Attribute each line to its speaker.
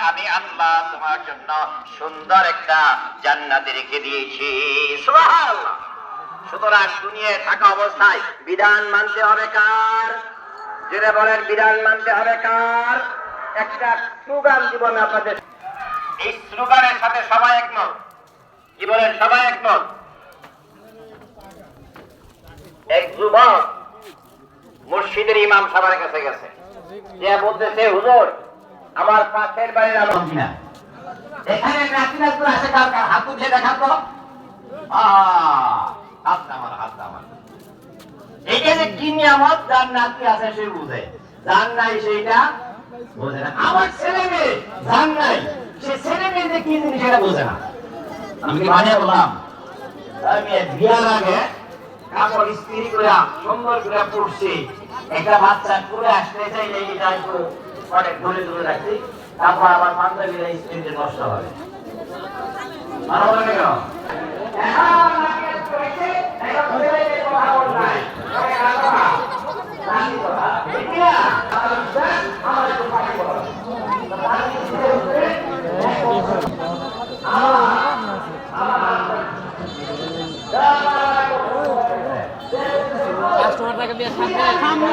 Speaker 1: আমি আল্লাহ তোমার জন্য সুন্দর একটা জান্নাত রেখে দিয়েছি। সুবহানাল্লাহ। সুতরাং দুনিয়ায় থাকা অবস্থায় বিধান মানতে হবে কার? জেনে বলেন, বিধান মানতে হবে কার? একটা স্লোগান জীবনে আপনাদের, এই স্লোগানের সাথে সবাই একমত? কি বলেন, সবাই একমত? এক যুবক মসজিদের ইমাম সাহেবের কাছে গেছে, যে বলতেছে, হুজুর আমার পাশের বাড়ির আমার কিনা এখানে নাতিনাতুন আছে, কার কার হাত উঠে দেখান তো। হাত নামান, হাত নামান। এইখানে কি নিয়ামত, যার নাতি আছে সে বুঝে, যার নাই সেইটা বোঝে না। আমার ছেলে মেয়ে যার নাই, সে ছেলে মেয়ে যে কি জিনিস সেটা বোঝে না। আমি কি বানিয়ে বললাম? আমি বিয়ার আগে কাপড় ইস্ত্রি করে সুন্দর করে পড়ছি, একটা বাচ্চা করে আসতে চাইলে এটা একটু অনেক ধরে ধরে রাখছি, তারপর আবার পাঞ্জাবিরা স্ত্রীতে নষ্ট হবে। ভালো লাগে কেন?
Speaker 2: কাস্টমার টাকা দিয়ে সামনে